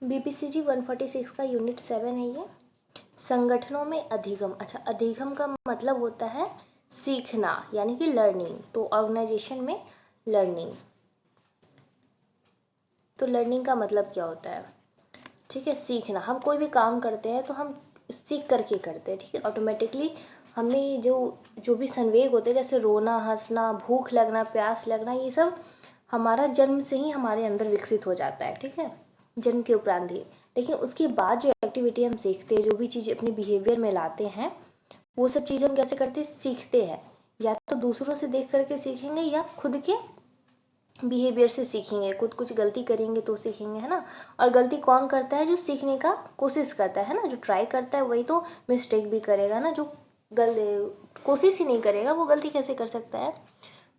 BPCG 146 का unit 7 है ये। संगठनों में अधिगम। अच्छा, अधिगम का मतलब होता है सीखना यानी कि लर्निंग। तो ऑर्गेनाइजेशन में लर्निंग, तो लर्निंग का मतलब क्या होता है? ठीक है, सीखना। हम कोई भी काम करते हैं तो हम सीख करके करते हैं, ठीक है। ऑटोमेटिकली हमें जो जो भी संवेग होते हैं, जैसे रोना, हंसना, भूख लगना, प्यास लगना, ये सब हमारा जन्म से ही हमारे अंदर विकसित हो जाता है, ठीक है, जन्म के उपरांत ही। लेकिन उसके बाद जो एक्टिविटी हम सीखते हैं, जो भी चीज़ें अपने बिहेवियर में लाते हैं, वो सब चीज़ हम कैसे करते हैं? सीखते हैं। या तो दूसरों से देख करके सीखेंगे या खुद के बिहेवियर से सीखेंगे। खुद कुछ गलती करेंगे तो सीखेंगे, है ना। और गलती कौन करता है? जो सीखने का कोशिश करता है ना, जो ट्राई करता है वही तो मिस्टेक भी करेगा ना। जो कोशिश ही नहीं करेगा वो गलती कैसे कर सकता है?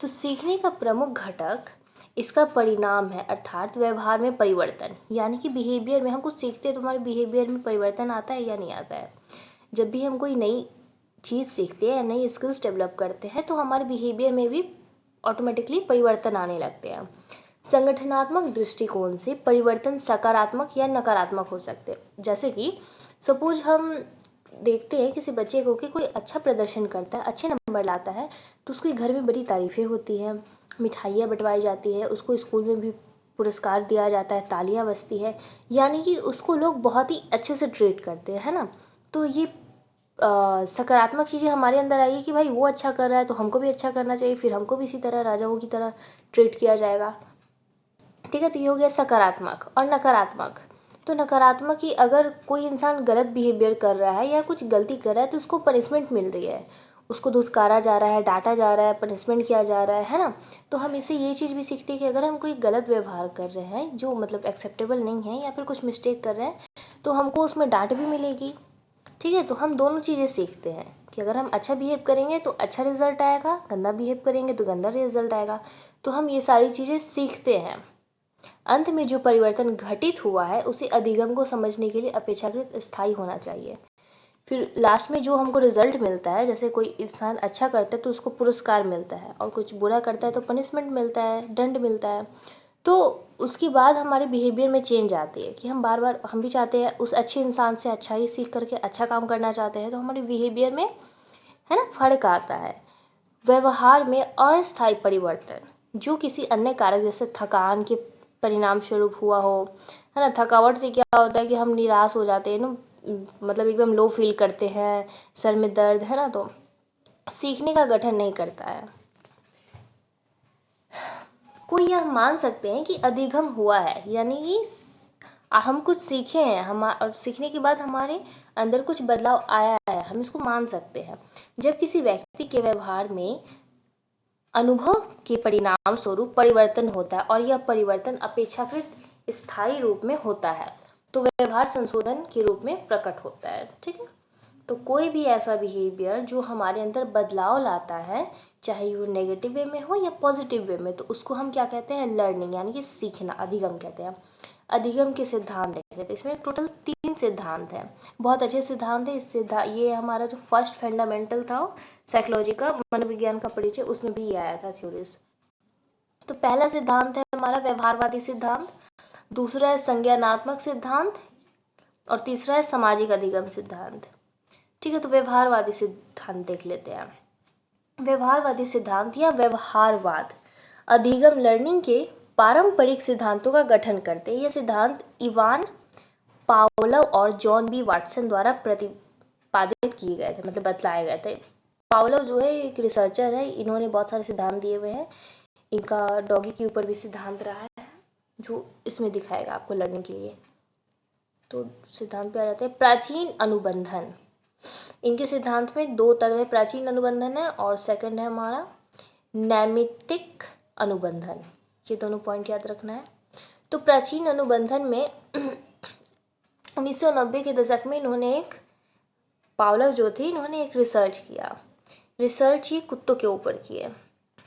तो सीखने का प्रमुख घटक इसका परिणाम है, अर्थात व्यवहार में परिवर्तन। यानी कि बिहेवियर में हम कुछ सीखते हैं तो हमारे बिहेवियर में परिवर्तन आता है या नहीं आता है? जब भी हम कोई नई चीज़ सीखते हैं या नई स्किल्स डेवलप करते हैं तो हमारे बिहेवियर में भी ऑटोमेटिकली परिवर्तन आने लगते हैं। संगठनात्मक दृष्टिकोण से परिवर्तन सकारात्मक या नकारात्मक हो सकते हैं। जैसे कि सपोज हम देखते हैं किसी बच्चे को कि कोई अच्छा प्रदर्शन करता है, अच्छे नंबर लाता है, तो उसके घर में बड़ी तारीफ़ें होती हैं, मिठाइयाँ बंटवाई जाती है, उसको स्कूल में भी पुरस्कार दिया जाता है, तालियां बजती है, यानी कि उसको लोग बहुत ही अच्छे से ट्रीट करते हैं, है ना। तो ये सकारात्मक चीज़ें हमारे अंदर आई कि भाई वो अच्छा कर रहा है तो हमको भी अच्छा करना चाहिए, फिर हमको भी इसी तरह राजाओं की तरह ट्रीट किया जाएगा, ठीक है। तो ये हो गया सकारात्मक। और नकारात्मक, तो नकारात्मक ही अगर कोई इंसान गलत बिहेवियर कर रहा है या कुछ गलती कर रहा है तो उसको पनिशमेंट मिल रही है, उसको धुतकारा जा रहा है, डांटा जा रहा है, पनिशमेंट किया जा रहा है ना। तो हम इससे ये चीज़ भी सीखते हैं कि अगर हम कोई गलत व्यवहार कर रहे हैं जो मतलब एक्सेप्टेबल नहीं है या फिर कुछ मिस्टेक कर रहे हैं तो हमको उसमें डांट भी मिलेगी, ठीक है। तो हम दोनों चीज़ें सीखते हैं कि अगर हम अच्छा बिहेव करेंगे तो अच्छा रिजल्ट आएगा, गंदा बिहेव करेंगे तो गंदा रिजल्ट आएगा। तो हम ये सारी चीज़ें सीखते हैं। अंत में जो परिवर्तन घटित हुआ है उसे अधिगम को समझने के लिए अपेक्षाकृत स्थायी होना चाहिए। फिर लास्ट में जो हमको रिजल्ट मिलता है, जैसे कोई इंसान अच्छा करता है तो उसको पुरस्कार मिलता है, और कुछ बुरा करता है तो पनिशमेंट मिलता है, दंड मिलता है। तो उसके बाद हमारे बिहेवियर में चेंज आती है कि हम बार बार, हम भी चाहते हैं उस अच्छे इंसान से अच्छा ही सीख करके अच्छा काम करना चाहते हैं, तो हमारे बिहेवियर में, है ना, फर्क आता है। व्यवहार में अस्थायी परिवर्तन जो किसी अन्य कारक जैसे थकान के परिणाम स्वरूप हुआ हो, है ना। थकावट से क्या होता है कि हम निराश हो जाते हैं ना, मतलब एकदम लो फील करते हैं, सर में दर्द, है ना। तो सीखने का गठन नहीं करता है। कोई यह मान सकते हैं कि अधिगम हुआ है, यानी कि हम कुछ सीखे हैं, हम और सीखने के बाद हमारे अंदर कुछ बदलाव आया है, हम इसको मान सकते हैं। जब किसी व्यक्ति के व्यवहार में अनुभव के परिणाम स्वरूप परिवर्तन होता है और यह परिवर्तन अपेक्षाकृत स्थायी रूप में होता है तो व्यवहार संशोधन के रूप में प्रकट होता है, ठीक है। तो कोई भी ऐसा बिहेवियर जो हमारे अंदर बदलाव लाता है, चाहे वो नेगेटिव वे में हो या पॉजिटिव वे में, तो उसको हम क्या कहते हैं? लर्निंग, यानी कि सीखना, अधिगम कहते हैं। अधिगम के सिद्धांत देख लेते हैं। इसमें टोटल 3 सिद्धांत हैं, बहुत अच्छे सिद्धांत है। इस सिद्धांत, ये हमारा जो फर्स्ट फंडामेंटल था साइकोलॉजी का, मनोविज्ञान का परिचय, उसमें भी ये आया था थ्योरीज। तो पहला सिद्धांत है हमारा व्यवहारवादी सिद्धांत, दूसरा है संज्ञानात्मक सिद्धांत, और तीसरा है सामाजिक अधिगम सिद्धांत, ठीक है। तो व्यवहारवादी सिद्धांत देख लेते हैं। व्यवहारवादी सिद्धांत या व्यवहारवाद अधिगम लर्निंग के पारंपरिक सिद्धांतों का गठन करते हैं। ये सिद्धांत इवान पावलोव और जॉन बी वाटसन द्वारा प्रतिपादित किए गए थे, मतलब बतलाए गए थे। पावलोव जो है एक रिसर्चर है, इन्होंने बहुत सारे सिद्धांत दिए हुए हैं। इनका डॉगी के ऊपर भी सिद्धांत रहा है जो इसमें दिखाएगा आपको लर्निंग के लिए। तो सिद्धांत पे आ जाते हैं। प्राचीन अनुबंधन, इनके सिद्धांत में 2 तरह में प्राचीन अनुबंधन है और सेकंड है हमारा नैमित्तिक अनुबंधन। ये दोनों पॉइंट याद रखना है। तो प्राचीन अनुबंधन में 1990 के दशक में इन्होंने एक, पावलोव जो थे, इन्होंने एक रिसर्च किया। रिसर्च ये कुत्तों के ऊपर की है,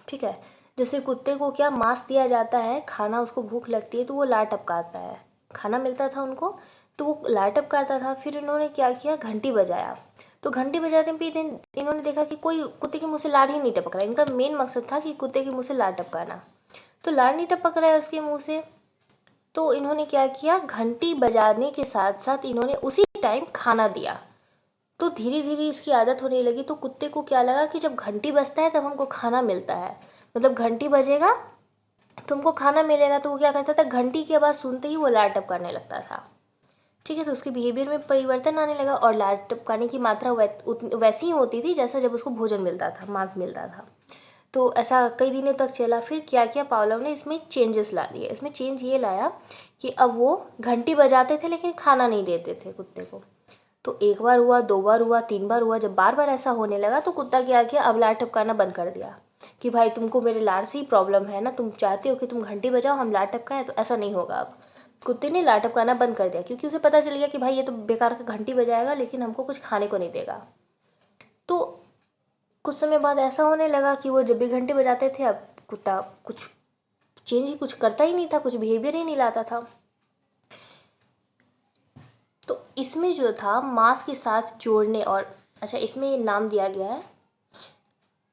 ठीक है। जैसे कुत्ते को क्या मांस दिया जाता है, खाना, उसको भूख लगती है तो वो लार टपकाता है, खाना मिलता था उनको तो वो लार टपकाता था। फिर इन्होंने क्या किया, घंटी बजाया। तो घंटी बजाते पे इन्होंने देखा कि कोई कुत्ते के मुँह से लार ही नहीं टपक रहा है। इनका मेन मकसद था कि कुत्ते के मुँह से लार टपकाना। तो लार नहीं टपक रहा है उसके मुँह से, तो इन्होंने क्या किया, घंटी बजाने के साथ साथ इन्होंने उसी टाइम खाना दिया। तो धीरे धीरे इसकी आदत होने लगी। तो कुत्ते को क्या लगा कि जब घंटी बजता है तब हमको खाना मिलता है, मतलब घंटी बजेगा तो हमको खाना मिलेगा। तो वो क्या करता था, घंटी की आवाज़ सुनते ही वो लार टपकाने लगता था। ठीक है, तो उसके बिहेवियर में परिवर्तन आने लगा और लार टपकाने की मात्रा वैसी ही होती थी जैसा जब उसको भोजन मिलता था, मांस मिलता था। तो ऐसा कई दिनों तक चला। फिर क्या किया पावलोव ने, इसमें चेंजेस ला दिए। इसमें चेंज ये लाया कि अब वो घंटी बजाते थे लेकिन खाना नहीं देते थे कुत्ते को। तो एक बार हुआ, दो बार हुआ, तीन बार हुआ। जब बार बार ऐसा होने लगा तो कुत्ता क्या किया, अब लार टपकाना बंद कर दिया कि भाई तुमको मेरे लार से ही प्रॉब्लम है ना, तुम चाहते हो कि तुम घंटी बजाओ हम लार टपकाएं, तो ऐसा नहीं होगा। अब कुत्ते ने लार टपकाना बंद कर दिया क्योंकि उसे पता चल गया कि भाई ये तो बेकार का घंटी बजाएगा लेकिन हमको कुछ खाने को नहीं देगा। तो कुछ समय बाद ऐसा होने लगा कि वो जब भी घंटी बजाते थे अब कुत्ता कुछ चेंज ही कुछ करता ही नहीं था, कुछ बिहेवियर ही नहीं लाता था। तो इसमें जो था मांस के साथ जोड़ने और अच्छा इसमें नाम दिया गया है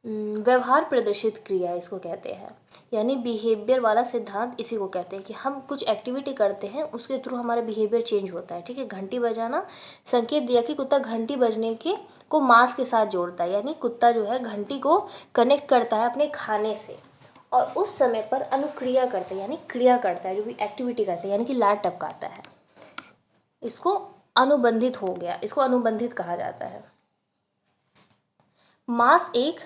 व्यवहार प्रदर्शित क्रिया, इसको कहते हैं। यानी बिहेवियर वाला सिद्धांत इसी को कहते हैं कि हम कुछ एक्टिविटी करते हैं उसके थ्रू हमारा बिहेवियर चेंज होता है। ठीक है, घंटी बजाना संकेत दिया कि कुत्ता घंटी बजने के को मांस के साथ जोड़ता है, यानी कुत्ता जो है घंटी को कनेक्ट करता है अपने खाने से और उस समय पर अनुक्रिया करता है, यानी क्रिया करता है, जो भी एक्टिविटी करता है, यानी कि लार टपकाता है। इसको अनुबंधित हो गया, इसको अनुबंधित कहा जाता है। मांस एक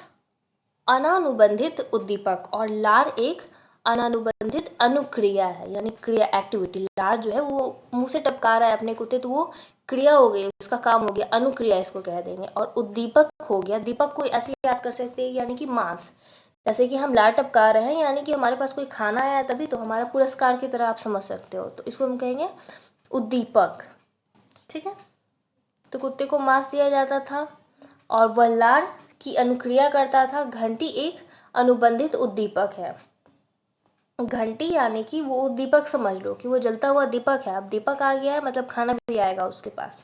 अनानुबंधित उद्दीपक और लार एक अनानुबंधित अनुक्रिया है, यानी क्रिया एक्टिविटी। लार जो है वो मुंह से टपका रहा है अपने कुत्ते, तो वो क्रिया हो गई, उसका काम हो गया, अनुक्रिया इसको कह देंगे। और उद्दीपक हो गया, दीपक को ऐसे याद कर सकते हैं यानी कि मांस। जैसे कि हम लार टपका रहे हैं यानी कि हमारे पास कोई खाना आया तभी, तो हमारा पुरस्कार की तरह आप समझ सकते हो, तो इसको हम कहेंगे उद्दीपक। ठीक है, तो कुत्ते को मांस दिया जाता था और वह लार की अनुक्रिया करता था। घंटी एक अनुबंधित उद्दीपक है। घंटी यानी कि वो उद्दीपक समझ लो कि वो जलता हुआ दीपक है। अब दीपक आ गया है मतलब खाना भी आएगा उसके पास।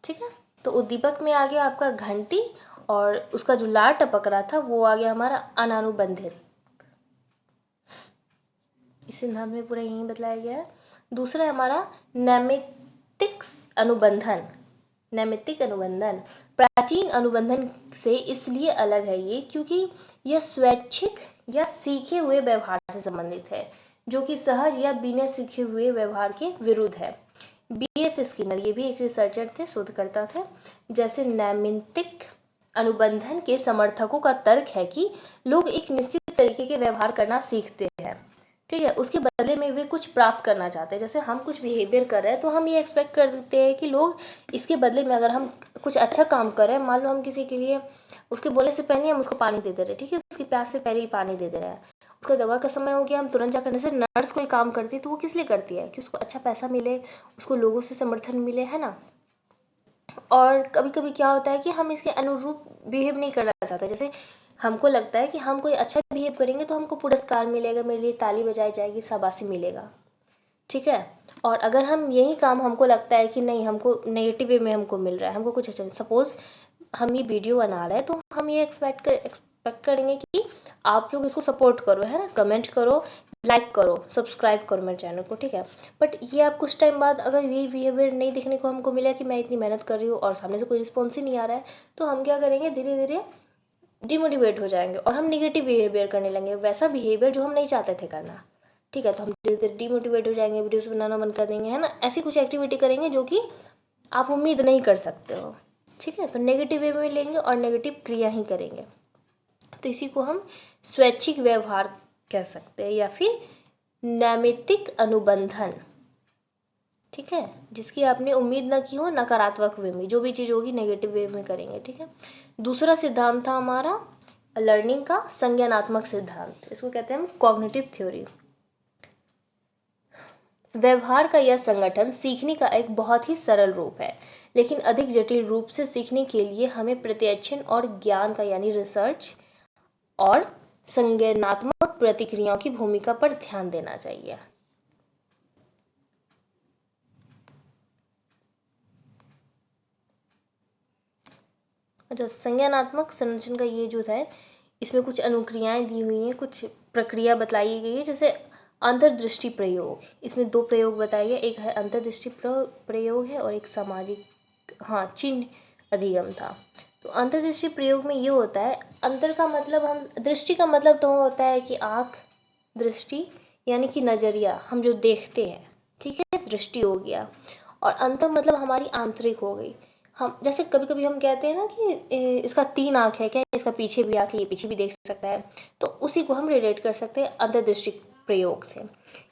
ठीक है, तो उद्दीपक में आ गया आपका घंटी और उसका जो लार टपक रहा था वो आ गया हमारा अनानुबंधित। इस सिद्धांत में पूरा यही बतलाया गया है। दूसरा है हमारा नैमित्तिक अनुबंधन। नैमित्तिक अनुबंधन प्राचीन अनुबंधन से इसलिए अलग है ये क्योंकि यह स्वैच्छिक या सीखे हुए व्यवहार से संबंधित है, जो कि सहज या बिना सीखे हुए व्यवहार के विरुद्ध है। B.F. स्किनर, ये भी एक रिसर्चर थे, शोधकर्ता थे। जैसे नैमित्तिक अनुबंधन के समर्थकों का तर्क है कि लोग एक निश्चित तरीके के व्यवहार करना सीखते हैं, ठीक है, उसके बदले में वे कुछ प्राप्त करना चाहते हैं। जैसे हम कुछ बिहेवियर कर रहे हैं तो हम ये एक्सपेक्ट करते हैं कि लोग इसके बदले में, अगर हम कुछ अच्छा काम कर रहे हैं, मान लो हम किसी के लिए उसके बोलने से पहले हम उसको पानी दे दे रहे हैं, ठीक है, उसकी प्यास से पहले ही पानी दे दे रहे हैं, उसका दवा का समय हो गया, हम तुरंत जाकर, जैसे नर्स कोई काम करती है तो वो किस लिए करती है कि उसको अच्छा पैसा मिले, उसको लोगों से समर्थन मिले, है ना। और कभी कभी क्या होता है कि हम इसके अनुरूप बिहेव नहीं करना चाहते। जैसे हमको लगता है कि हम कोई अच्छा बिहेव करेंगे तो हमको पुरस्कार मिलेगा, मेरे लिए ताली बजाई जाएगी, शाबाशी मिलेगा, ठीक है। और अगर हम यही काम, हमको लगता है कि नहीं, हमको नेगेटिव वे में हमको मिल रहा है, हमको कुछ अच्छा, सपोज हम ये वीडियो बना रहे हैं तो हम ये एक्सपेक्ट करेंगे कि आप लोग इसको सपोर्ट करो, है ना, कमेंट करो, लाइक करो, सब्सक्राइब करो मेरे चैनल को, ठीक है। बट ये आप कुछ टाइम बाद अगर ये बिहेवियर नहीं देखने को हमको मिला कि मैं इतनी मेहनत कर रही हूँ और सामने से कोई रिस्पॉन्स ही नहीं आ रहा है, तो हम क्या करेंगे, धीरे धीरे डिमोटिवेट हो जाएंगे और हम निगेटिव बिहेवियर करने लगेंगे, वैसा बिहेवियर जो हम नहीं चाहते थे करना, ठीक है। तो हम धीरे धीरे डिमोटिवेट हो जाएंगे, वीडियोस बनाना बंद कर देंगे, है ना, ऐसी कुछ एक्टिविटी करेंगे जो कि आप उम्मीद नहीं कर सकते हो, ठीक है। तो नेगेटिव वे में लेंगे और नेगेटिव क्रिया ही करेंगे। तो इसी को हम स्वैच्छिक व्यवहार कह सकते हैं या फिर नैमित्तिक अनुबंधन, ठीक है, जिसकी आपने उम्मीद न की हो, नकारात्मक वे में, जो भी चीज़ होगी नेगेटिव वे में करेंगे, ठीक है। दूसरा सिद्धांत था हमारा लर्निंग का संज्ञानात्मक सिद्धांत, इसको कहते हैं हम कॉग्निटिव थ्योरी। व्यवहार का यह संगठन सीखने का एक बहुत ही सरल रूप है, लेकिन अधिक जटिल रूप से सीखने के लिए हमें प्रत्यक्षण और ज्ञान का, यानी रिसर्च और संज्ञानात्मक प्रतिक्रियाओं की भूमिका पर ध्यान देना चाहिए। अच्छा, संज्ञानात्मक संरचना का ये जो है, इसमें कुछ अनुक्रियाएं दी हुई हैं, कुछ प्रक्रिया बतलाई गई है। जैसे अंतर्दृष्टि प्रयोग, इसमें 2 प्रयोग बताए गए, एक है अंतर्दृष्टि प्रयोग है और एक सामाजिक चिन्ह अधिगम था। तो अंतर्दृष्टि प्रयोग में ये होता है, अंतर का मतलब हम दृष्टि का मतलब तो होता है कि आँख, दृष्टि यानी कि नज़रिया, हम जो देखते हैं, ठीक है, दृष्टि हो गया। और अंतर मतलब हमारी आंतरिक हो गई। हम जैसे कभी कभी हम कहते हैं ना कि इसका 3 आँख है, क्या इसका पीछे भी आँख है, ये पीछे भी देख सकता है, तो उसी को हम रिलेट कर सकते हैं अंतर्दृष्टि प्रयोग से।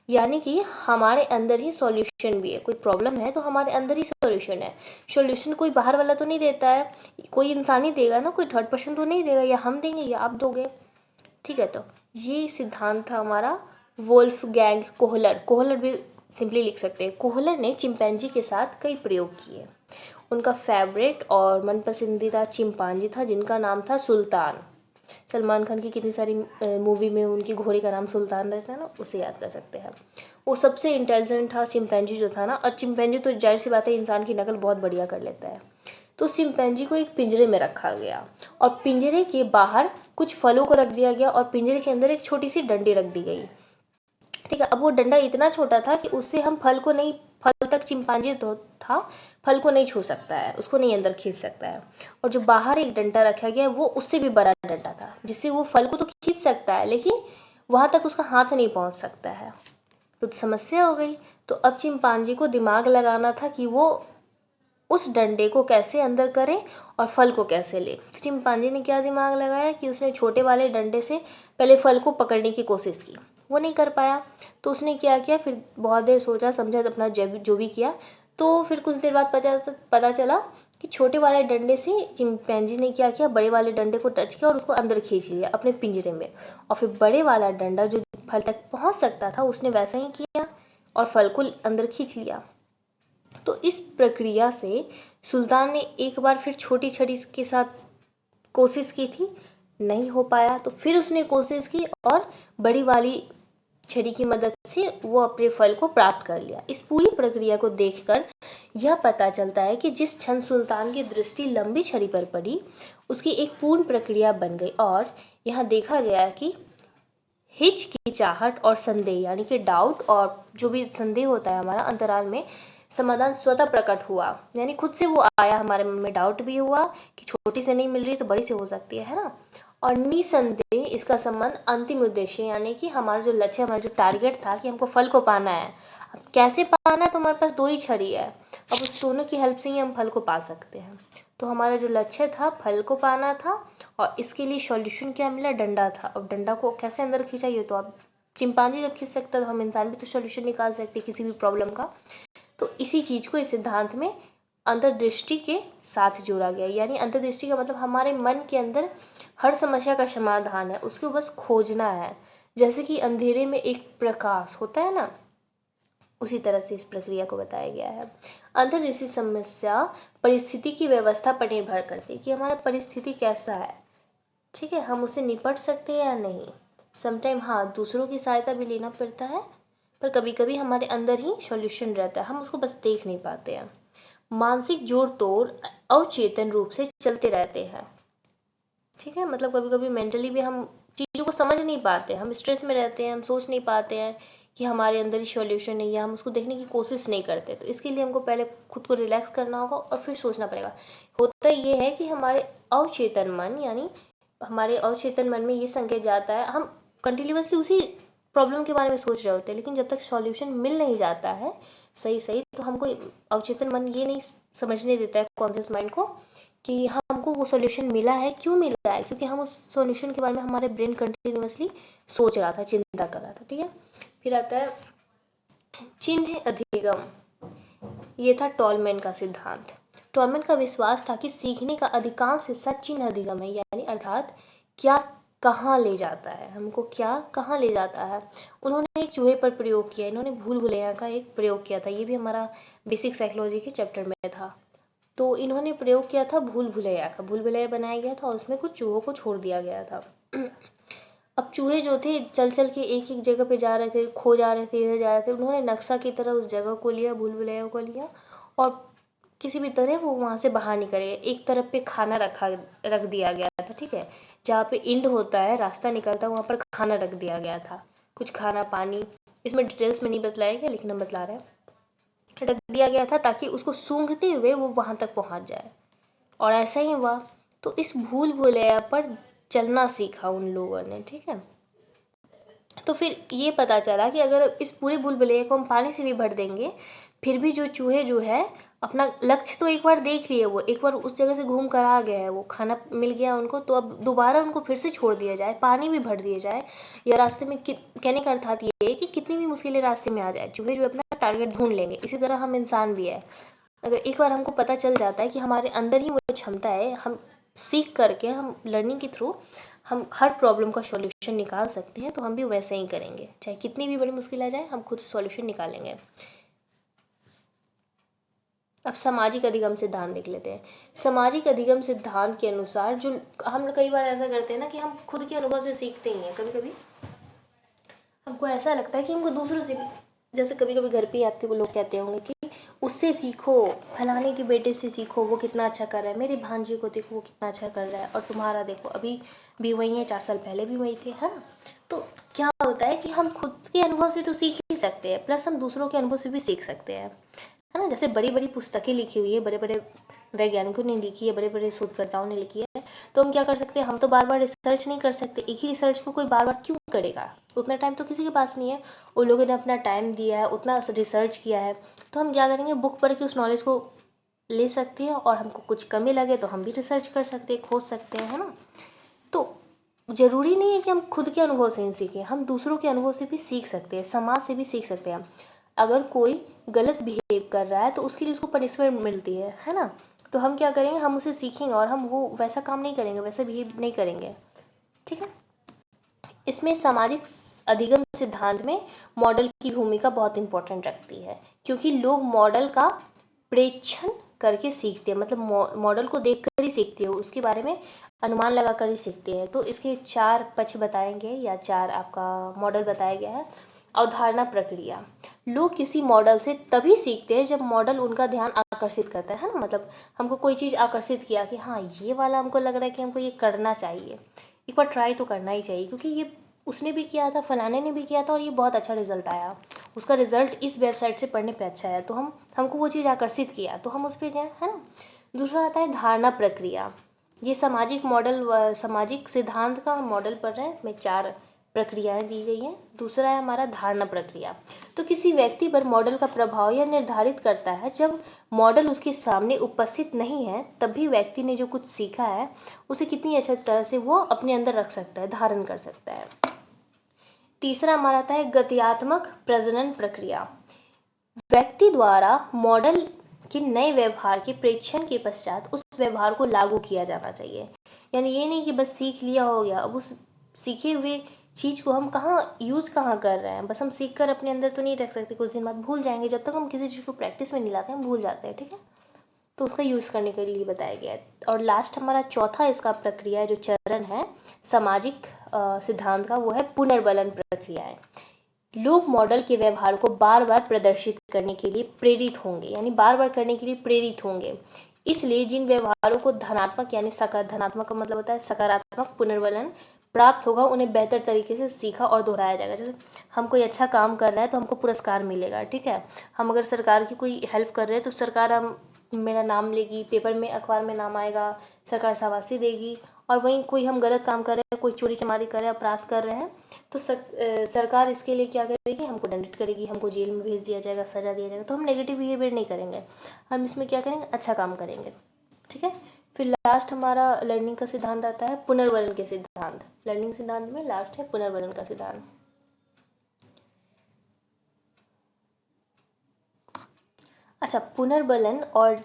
यानी कि हमारे अंदर ही सॉल्यूशन भी है, कोई प्रॉब्लम है तो हमारे अंदर ही सॉल्यूशन है। सॉल्यूशन कोई बाहर वाला तो नहीं देता है, कोई इंसान ही देगा ना, कोई थर्ड पर्सन तो नहीं देगा, या हम देंगे या आप दोगे, ठीक है। तो ये सिद्धांत था हमारा वोल्फगैंग कोहलर। कोहलर भी सिंपली लिख सकते हैं। कोहलर ने चिंपैंजी के साथ कई प्रयोग किए। उनका फेवरेट और मन पसंदीदा चिंपांजी था जिनका नाम था सुल्तान। सलमान खान की कितनी सारी मूवी में उनकी घोड़ी का नाम सुल्तान रहता है ना, उसे याद कर सकते हैं। वो सबसे इंटेलिजेंट था चिंपैंजी जो था ना, और चिंपैंजी तो जाहिर सी बात है इंसान की नकल बहुत बढ़िया कर लेता है। तो चिंपैंजी को एक पिंजरे में रखा गया और पिंजरे के बाहर कुछ फलों को रख दिया गया और पिंजरे के अंदर एक छोटी सी डंडी रख दी गई, ठीक है। अब वो डंडा इतना छोटा था कि उससे हम फल तक चिंपांजी तो था, फल को नहीं छू सकता है, उसको नहीं अंदर खींच सकता है। और जो बाहर एक डंडा रखा गया वो उससे भी बड़ा डंडा था, जिससे वो फल को तो खींच सकता है लेकिन वहाँ तक उसका हाथ नहीं पहुँच सकता है। तो समस्या हो गई। तो अब चिंपांजी को दिमाग लगाना था कि वो उस डंडे को कैसे अंदर करे और फल को कैसे ले। तो चिंपांजी ने क्या दिमाग लगाया कि उसने छोटे वाले डंडे से पहले फल को पकड़ने की कोशिश की, वो नहीं कर पाया। तो उसने क्या किया, फिर बहुत देर सोचा समझा, अपना जो भी किया। तो फिर कुछ देर बाद पता चला कि छोटे वाले डंडे से चिंपैंजी ने क्या किया, बड़े वाले डंडे को टच किया और उसको अंदर खींच लिया अपने पिंजरे में। और फिर बड़े वाला डंडा जो फल तक पहुंच सकता था उसने वैसा ही किया और फल को अंदर खींच लिया। तो इस प्रक्रिया से सुल्तान ने एक बार फिर छोटी छड़ी के साथ कोशिश की थी, नहीं हो पाया। तो फिर उसने कोशिश की और बड़ी वाली छड़ी की मदद से वो अपने फल को प्राप्त कर लिया। इस पूरी प्रक्रिया को देखकर यह पता चलता है कि जिस क्षण सुल्तान की दृष्टि लंबी छड़ी पर पड़ी उसकी एक पूर्ण प्रक्रिया बन गई। और यहाँ देखा गया कि हिचकिचाहट और संदेह यानी कि डाउट, और जो भी संदेह होता है हमारा अंतराल में, समाधान स्वतः प्रकट हुआ, यानी खुद से वो आया। हमारे मन में डाउट भी हुआ कि छोटी से नहीं मिल रही तो बड़ी से हो सकती है ना। और निसंदेह इसका संबंध अंतिम उद्देश्य यानी कि हमारा जो लक्ष्य, हमारा जो टारगेट था कि हमको फल को पाना है, अब कैसे पाना है, तो हमारे पास 2 ही छड़ी है, अब उस दोनों की हेल्प से ही हम फल को पा सकते हैं। तो हमारा जो लक्ष्य था फल को पाना था, और इसके लिए सॉल्यूशन क्या मिला, डंडा था। अब डंडा को कैसे अंदर खींचा, ये तो अब चिंपांजी जब खींच सकता तो हम इंसान भी तो सॉल्यूशन निकाल सकते किसी भी प्रॉब्लम का। तो इसी चीज़ को इस सिद्धांत में अंतर्दृष्टि के साथ जोड़ा गया। यानी अंतर्दृष्टि का मतलब हमारे मन के अंदर हर समस्या का समाधान है, उसको बस खोजना है। जैसे कि अंधेरे में एक प्रकाश होता है ना, उसी तरह से इस प्रक्रिया को बताया गया है। अंतर्दृष्टि समस्या परिस्थिति की व्यवस्था पर निर्भर करती है कि हमारा परिस्थिति कैसा है, ठीक है, हम उससे निपट सकते हैं या नहीं। समटाइम दूसरों की सहायता भी लेना पड़ता है, पर कभी कभी हमारे अंदर ही सॉल्यूशन रहता है, हम उसको बस देख नहीं पाते हैं। मानसिक जोड़ तोड़ अवचेतन रूप से चलते रहते हैं, ठीक है। मतलब कभी कभी मेंटली भी हम चीज़ों को समझ नहीं पाते, हम स्ट्रेस में रहते हैं, हम सोच नहीं पाते हैं कि हमारे अंदर ही सॉल्यूशन है, या हम उसको देखने की कोशिश नहीं करते। तो इसके लिए हमको पहले खुद को रिलैक्स करना होगा और फिर सोचना पड़ेगा। होता ये है कि हमारे अवचेतन मन, यानी हमारे अवचेतन मन में ये संकेत जाता है, हम कंटिन्यूअसली उसी प्रॉब्लम के बारे में सोच रहे होते हैं, लेकिन जब तक सॉल्यूशन मिल नहीं जाता है सही तो हमको अवचेतन मन ये नहीं समझने देता है कॉन्शियस माइंड को कि हमको वो सॉल्यूशन मिला है। क्यों मिला है, क्योंकि हम उस सॉल्यूशन के बारे में हमारे ब्रेन कंटिन्यूअसली सोच रहा था, चिंता कर रहा था, ठीक है। फिर आता है चिन्ह अधिगम। ये था टॉलमैन का सिद्धांत। टॉलमैन का विश्वास था कि सीखने का अधिकांश हिस्सा चिन्ह अधिगम है, यानी अर्थात क्या कहाँ ले जाता है, हमको क्या कहाँ ले जाता है। उन्होंने एक चूहे पर प्रयोग किया, इन्होंने भूल भुलैया का एक प्रयोग किया था, ये भी हमारा बेसिक साइकोलॉजी के चैप्टर में था। तो इन्होंने प्रयोग किया था भूल भुलैया का, भूल भुलैया बनाया गया था और उसमें कुछ चूहों को छोड़ दिया गया था। अब चूहे जो थे चल चल के एक एक जगह पे जा रहे थे, खो जा रहे थे, इधर जा रहे थे। उन्होंने नक्शा की तरह उस जगह को लिया, भूल भुलैया को लिया, और किसी भी तरह वो वहाँ से बाहर निकले। एक तरफ पे खाना रख दिया गया था, ठीक है, जहाँ पे इंड होता है, रास्ता निकलता है, वहाँ पर खाना रख दिया गया था, कुछ खाना पानी इसमें डिटेल्स में नहीं बतलाया गया, लेकिन हम बतला रहे हैं। ढक दिया गया था ताकि उसको सूंघते हुए वो वहाँ तक पहुँच जाए, और ऐसा ही हुआ। तो इस भूल भुलैया पर चलना सीखा उन लोगों ने, ठीक है। तो फिर ये पता चला कि अगर इस पूरे भूल भुलैया को हम पानी से भी भर देंगे, फिर भी जो चूहे जो है अपना लक्ष्य तो एक बार देख लिए, वो एक बार उस जगह से घूम कर आ गए हैं, वो खाना मिल गया उनको, तो अब दोबारा उनको फिर से छोड़ दिया जाए, पानी भी भर दिया जाए, या रास्ते में कहने का अर्थात ये है कि कितनी भी मुश्किलें रास्ते में आ जाए, चूहे जो अपना टारगेट ढूंढ लेंगे। इसी तरह हम इंसान भी है, अगर एक बार हमको पता चल जाता है कि हमारे अंदर ही वो क्षमता है, हम सीख करके, हम लर्निंग के थ्रू हम हर प्रॉब्लम का सॉल्यूशन निकाल सकते हैं, तो हम भी वैसे ही करेंगे, चाहे कितनी भी बड़ी मुश्किल आ जाए, हम खुद सॉल्यूशन निकालेंगे। अब सामाजिक अधिगम सिद्धांत देख लेते हैं। सामाजिक अधिगम सिद्धांत के अनुसार, जो हम कई बार ऐसा करते हैं ना कि हम खुद के अनुभव से सीखते ही हैं, कभी कभी हमको ऐसा लगता है कि हमको दूसरों से भी, जैसे कभी कभी घर पे आपके को लोग कहते होंगे कि उससे सीखो, फलाने के बेटे से सीखो, वो कितना अच्छा कर रहा है, मेरे भांजे को देखो वो कितना अच्छा कर रहा है, और तुम्हारा देखो अभी भी वही है, 4 साल पहले भी वही थे, है ना। तो क्या होता है कि हम खुद के अनुभव से तो सीख ही सकते हैं, प्लस हम दूसरों के अनुभव से भी सीख सकते हैं, है ना। जैसे बड़ी बड़ी पुस्तकें लिखी हुई है, बड़े बड़े वैज्ञानिकों ने लिखी है, बड़े बड़े शोधकर्ताओं ने लिखी है, तो हम क्या कर सकते हैं, हम तो बार बार रिसर्च नहीं कर सकते, एक ही रिसर्च को कोई बार बार क्यों करेगा, उतना टाइम तो किसी के पास नहीं है। उन लोगों ने अपना टाइम दिया है, उतना रिसर्च किया है, तो हम क्या करेंगे, बुक पढ़ के उस नॉलेज को ले सकते हैं, और हमको कुछ कमी लगे तो हम भी रिसर्च कर सकते हैं, खोज सकते हैं, है ना। तो ज़रूरी नहीं है कि हम खुद के अनुभव से ही सीखें, हम दूसरों के अनुभव से भी सीख सकते हैं, समाज से भी सीख सकते हैं। अगर कोई गलत बिहेव कर रहा है तो उसके लिए उसको पनिशमेंट मिलती है ना। तो हम क्या करेंगे, हम उसे सीखेंगे और हम वो वैसा काम नहीं करेंगे, वैसा बिहेव नहीं करेंगे, ठीक है। इसमें सामाजिक अधिगम सिद्धांत में मॉडल की भूमिका बहुत इंपॉर्टेंट रखती है, क्योंकि लोग मॉडल का प्रेक्षण करके सीखते हैं, मतलब मॉडल को देख कर ही सीखते हो, उसके बारे में अनुमान लगा कर ही सीखते हैं। तो इसके 4 पक्ष बताएंगे, या 4 आपका मॉडल बताया गया है। अवधारणा प्रक्रिया, लोग किसी मॉडल से तभी सीखते हैं जब मॉडल उनका ध्यान आकर्षित करता है ना, मतलब हमको कोई चीज़ आकर्षित किया कि हाँ ये वाला हमको लग रहा है कि हमको ये करना चाहिए, एक बार ट्राई तो करना ही चाहिए, क्योंकि ये उसने भी किया था, फलाने ने भी किया था, और ये बहुत अच्छा रिजल्ट आया, उसका रिजल्ट इस वेबसाइट से पढ़ने पे अच्छा है, तो हमको वो चीज़ आकर्षित किया, तो हम उस पर गए, है ना। दूसरा आता है धारणा प्रक्रिया, ये सामाजिक मॉडल, सामाजिक सिद्धांत का मॉडल पढ़ रहे हैं, इसमें 4 प्रक्रियाएं दी गई हैं। दूसरा है हमारा धारणा प्रक्रिया, तो किसी व्यक्ति पर मॉडल का प्रभाव यह निर्धारित करता है, जब मॉडल उसके सामने उपस्थित नहीं है तब भी व्यक्ति ने जो कुछ सीखा है उसे कितनी अच्छी तरह से वो अपने अंदर रख सकता है, धारण कर सकता है। तीसरा हमारा आता है गत्यात्मक प्रजनन प्रक्रिया, व्यक्ति द्वारा मॉडल के नए व्यवहार के प्रेक्षण के पश्चात उस व्यवहार को लागू किया जाना चाहिए। यानी ये नहीं कि बस सीख लिया हो गया, अब उस सीखे हुए चीज़ को हम कहाँ कर रहे हैं, बस हम सीख कर अपने अंदर तो नहीं रख सकते, कुछ दिन बाद भूल जाएंगे, जब तक हम किसी चीज़ को प्रैक्टिस में नहीं लाते हम भूल जाते हैं, ठीक है। तो उसका यूज़ करने के लिए बताया गया है। और लास्ट हमारा चौथा इसका प्रक्रिया जो चरण है सामाजिक सिद्धांत का, वो है पुनर्बलन प्रक्रियाएं। लोग मॉडल के व्यवहार को बार बार प्रदर्शित करने के लिए प्रेरित होंगे, यानी बार बार करने के लिए प्रेरित होंगे, इसलिए जिन व्यवहारों को धनात्मक यानी धनात्मक का मतलब होता है सकारात्मक पुनर्बलन प्राप्त होगा, उन्हें बेहतर तरीके से सीखा और दोहराया जाएगा। जैसे हम कोई अच्छा काम कर रहे हैं तो हमको पुरस्कार मिलेगा, ठीक है। हम अगर सरकार की कोई हेल्प कर रहे हैं तो सरकार हम मेरा नाम लेगी, पेपर में अखबार में नाम आएगा, सरकार शाबाशी देगी। और वहीं कोई हम गलत काम कर रहे हैं, कोई चोरी चमारी कर रहे हैं, अपराध कर रहे हैं, तो सरकार इसके लिए क्या करेगी, हमको दंडित करेगी, हमको जेल में भेज दिया जाएगा, सज़ा दिया जाएगा। तो हम नेगेटिव बिहेवियर नहीं करेंगे, हम इसमें क्या करेंगे, अच्छा काम करेंगे, ठीक है। फिर लास्ट हमारा लर्निंग का सिद्धांत आता है पुनर्वलन के सिद्धांत। लर्निंग सिद्धांत में लास्ट है पुनर्वलन का सिद्धांत। अच्छा, पुनर्बलन और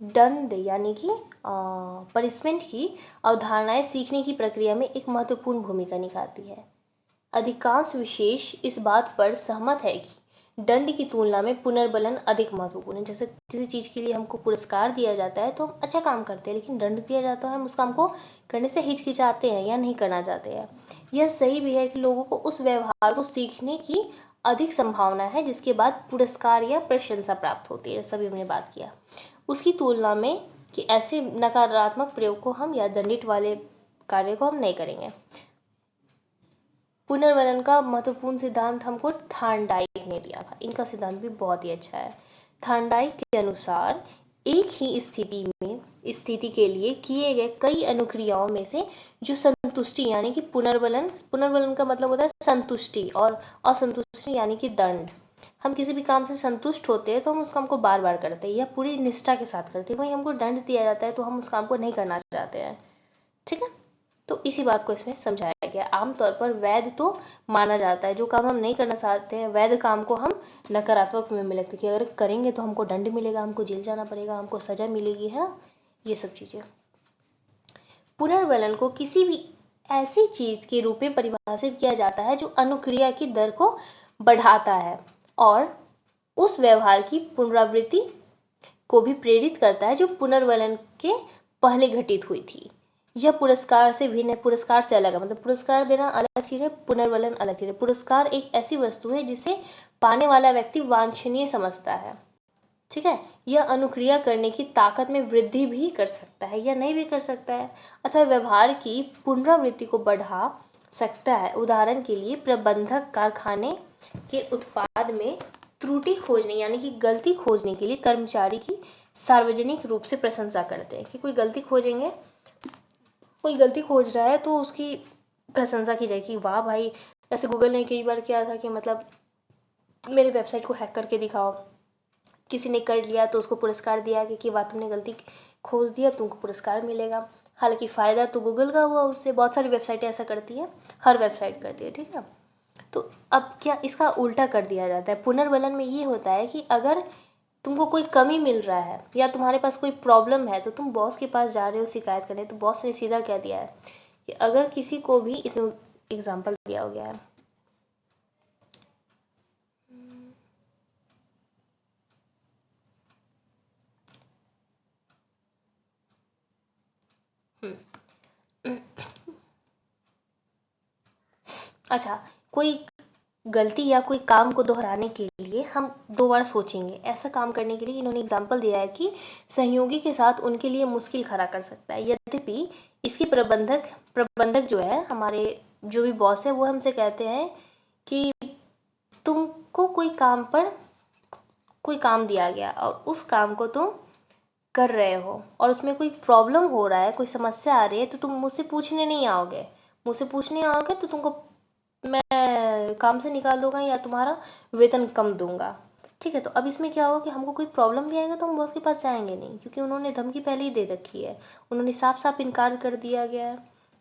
दंड यानी कि पनिशमेंट की अवधारणाएं सीखने की प्रक्रिया में एक महत्वपूर्ण भूमिका निभाती है। अधिकांश विशेष इस बात पर सहमत है कि दंड की तुलना में पुनर्बलन अधिक महत्वपूर्ण है। जैसे किसी चीज़ के लिए हमको पुरस्कार दिया जाता है तो हम अच्छा काम करते हैं, लेकिन दंड दिया जाता है हम उस काम को करने से हिचकिचाते हैं या नहीं करना चाहते हैं। यह सही भी है कि लोगों को उस व्यवहार को सीखने की अधिक संभावना है जिसके बाद पुरस्कार या प्रशंसा प्राप्त होती है, जैसा भी हमने बात किया, उसकी तुलना में कि ऐसे नकारात्मक प्रयोग को हम या दंडित वाले कार्य को हम नहीं करेंगे। पुनर्वलन का महत्वपूर्ण सिद्धांत हमको थार्नडाइक ने दिया था। इनका सिद्धांत भी बहुत ही अच्छा है। थार्नडाइक के अनुसार एक ही स्थिति के लिए किए गए कई अनुक्रियाओं में से जो संतुष्टि यानी कि पुनर्वलन का मतलब होता है संतुष्टि, और असंतुष्टि यानी कि दंड। हम किसी भी काम से संतुष्ट होते हैं तो हम उस काम को बार बार करते हैं या पूरी निष्ठा के साथ करते हैं, वहीं हमको दंड दिया जाता है तो हम उस काम को नहीं करना चाहते हैं। ठीक है, तो इसी बात को इसमें समझाया गया। आमतौर पर वैध तो माना जाता है, जो काम हम नहीं करना चाहते हैं वैध काम को हम नकारात्मक में मिलते हैं कि अगर करेंगे तो हमको दंड मिलेगा, हमको जेल जाना पड़ेगा, हमको सजा मिलेगी, है ना, ये सब चीज़ें। पुनर्वलन को किसी भी ऐसी चीज़ के रूप में परिभाषित किया जाता है जो अनुक्रिया की दर को बढ़ाता है और उस व्यवहार की पुनरावृत्ति को भी प्रेरित करता है जो पुनर्वलन के पहले घटित हुई थी। यह पुरस्कार से भिन्न है, पुरस्कार से अलग है, मतलब पुरस्कार देना अलग चीज़ है, पुनर्वलन अलग चीज़ है। पुरस्कार एक ऐसी वस्तु है जिसे पाने वाला व्यक्ति वांछनीय समझता है। ठीक है, यह अनुक्रिया करने की ताकत में वृद्धि भी कर सकता है या नहीं भी कर सकता है, अथवा व्यवहार की पुनरावृत्ति को बढ़ा सकता है। उदाहरण के लिए प्रबंधक कारखाने के उत्पाद में त्रुटि खोजने यानी कि गलती खोजने के लिए कर्मचारी की सार्वजनिक रूप से प्रशंसा करते हैं कि कोई गलती खोज रहा है तो उसकी प्रशंसा की जाएगी, वाह भाई। जैसे गूगल ने कई बार किया था कि मतलब मेरे वेबसाइट को हैक करके दिखाओ, किसी ने कर लिया तो उसको पुरस्कार दिया कि वाह तुमने गलती खोज दिया, तुमको पुरस्कार मिलेगा। हालांकि फ़ायदा तो गूगल का हुआ उससे, बहुत सारी वेबसाइटें ऐसा करती है, हर वेबसाइट करती है। ठीक है, तो अब क्या इसका उल्टा कर दिया जाता है। पुनर्वलन में ये होता है कि अगर तुमको कोई कमी मिल रहा है या तुम्हारे पास कोई प्रॉब्लम है तो तुम बॉस के पास जा रहे हो शिकायत करने, तो बॉस ने सीधा क्या दिया है कि अगर किसी को भी, इसमें एग्जाम्पल दिया हो गया है, अच्छा, कोई गलती या कोई काम को दोहराने के लिए हम 2 बार सोचेंगे। ऐसा काम करने के लिए इन्होंने एग्जाम्पल दिया है कि सहयोगी के साथ उनके लिए मुश्किल खड़ा कर सकता है। यद्यपि इसकी प्रबंधक जो है, हमारे जो भी बॉस है, वो हमसे कहते हैं कि तुमको कोई काम दिया गया और उस काम को तुम कर रहे हो और उसमें कोई प्रॉब्लम हो रहा है, कोई समस्या आ रही है, तो तुम मुझसे पूछने नहीं आओगे तो तुमको मैं काम से निकाल दूंगा या तुम्हारा वेतन कम दूंगा। ठीक है, तो अब इसमें क्या होगा कि हमको कोई प्रॉब्लम भी आएगा तो हम बॉस के पास जाएंगे नहीं, क्योंकि उन्होंने धमकी पहले ही दे रखी है, उन्होंने साफ साफ इनकार कर दिया गया है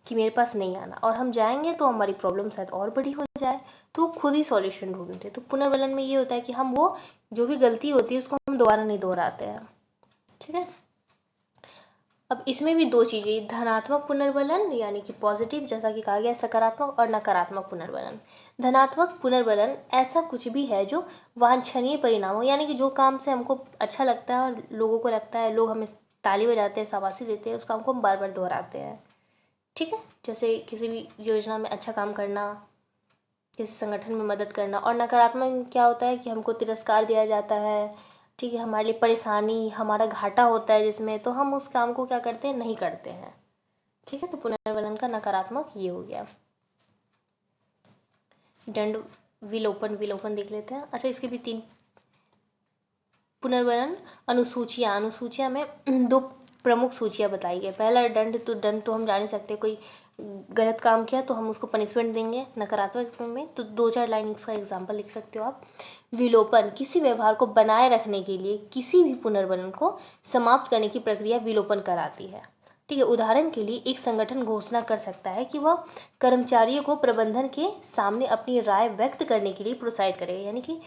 कि मेरे पास नहीं आना, और हम जाएंगे तो हमारी प्रॉब्लम शायद और बड़ी हो जाए, तो वो खुद ही सॉल्यूशन ढूंढते। तो पुनर्वलन में ये होता है कि हम वो जो भी गलती होती है उसको हम दोबारा नहीं दोहराते हैं। ठीक है, अब इसमें भी 2 चीज़ें, धनात्मक पुनर्वलन यानी कि पॉजिटिव, जैसा कि कहा गया, सकारात्मक और नकारात्मक पुनर्वलन। धनात्मक पुनर्वलन ऐसा कुछ भी है जो वांछनीय परिणाम हो, यानी कि जो काम से हमको अच्छा लगता है और लोगों को लगता है, लोग हमें ताली बजाते हैं, शाबाशी देते हैं, उस काम को हम बार बार दोहराते हैं। ठीक है, जैसे किसी भी योजना में अच्छा काम करना, किसी संगठन में मदद करना। और नकारात्मक में क्या होता है कि हमको तिरस्कार दिया जाता है, ठीक है, हमारे लिए परेशानी, हमारा घाटा होता है जिसमें, तो हम उस काम को क्या करते हैं, नहीं करते हैं। ठीक है, तो पुनर्वलन का नकारात्मक ये हो गया। दंड विलोपन देख लेते हैं। अच्छा, इसके भी 3 पुनर्वलन अनुसूचियाँ में 2 प्रमुख सूचियाँ बताई गई। पहला दंड तो हम जान ही सकते हैं, कोई गलत काम किया तो हम उसको पनिशमेंट देंगे। नकारात्मक में तो 2-4 लाइन इसका एग्जाम्पल लिख सकते हो आप। विलोपन, किसी व्यवहार को बनाए रखने के लिए किसी भी पुनर्वलन को समाप्त करने की प्रक्रिया विलोपन कराती है। ठीक है, उदाहरण के लिए एक संगठन घोषणा कर सकता है कि वह कर्मचारियों को प्रबंधन के सामने अपनी राय व्यक्त करने के लिए प्रोत्साहित करेगा, यानी कि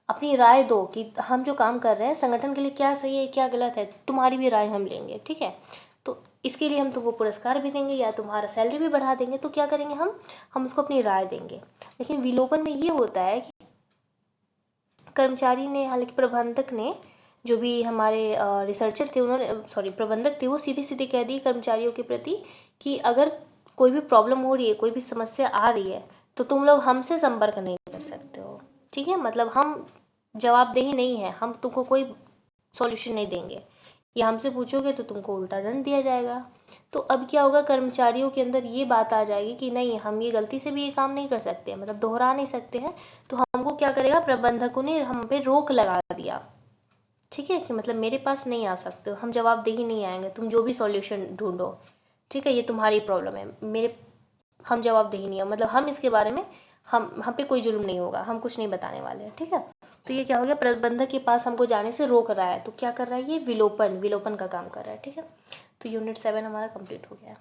अपनी राय दो कि हम जो काम कर रहे हैं संगठन के लिए क्या सही है क्या गलत है, तुम्हारी भी राय हम लेंगे। ठीक है, तो इसके लिए हम तुमको पुरस्कार भी देंगे या तुम्हारा सैलरी भी बढ़ा देंगे। तो क्या करेंगे, हम उसको अपनी राय देंगे। लेकिन विलोपन में ये होता है कि कर्मचारी ने, हालांकि प्रबंधक ने, जो भी हमारे रिसर्चर थे उन्होंने प्रबंधक थे, वो सीधी सीधी कह दी कर्मचारियों के प्रति कि अगर कोई भी प्रॉब्लम हो रही है, कोई भी समस्या आ रही है, तो तुम लोग हमसे संपर्क नहीं कर सकते हो। ठीक है, मतलब हम जवाबदेही नहीं है, हम तुमको कोई सॉल्यूशन नहीं देंगे। या हमसे पूछोगे तो तुमको उल्टा दंड दिया जाएगा। तो अब क्या होगा, कर्मचारियों के अंदर ये बात आ जाएगी कि नहीं, हम ये गलती से भी ये काम नहीं कर सकते, मतलब दोहरा नहीं सकते हैं। तो हमको क्या करेगा, प्रबंधकों ने हम पे रोक लगा दिया, ठीक है, कि मतलब मेरे पास नहीं आ सकते हो, हम जवाबदेही नहीं आएंगे, तुम जो भी सॉल्यूशन ढूंढो, ठीक है, ये तुम्हारी प्रॉब्लम है, मेरे हम जवाबदेही नहीं है, मतलब हम इसके बारे में हम पे कोई जुल्म नहीं होगा, हम कुछ नहीं बताने वाले हैं, ठीक है। तो ये क्या हो गया, प्रबंधक के पास हमको जाने से रोक रहा है, तो क्या कर रहा है, ये विलोपन का काम कर रहा है, ठीक है। तो यूनिट 7 हमारा कंप्लीट हो गया है।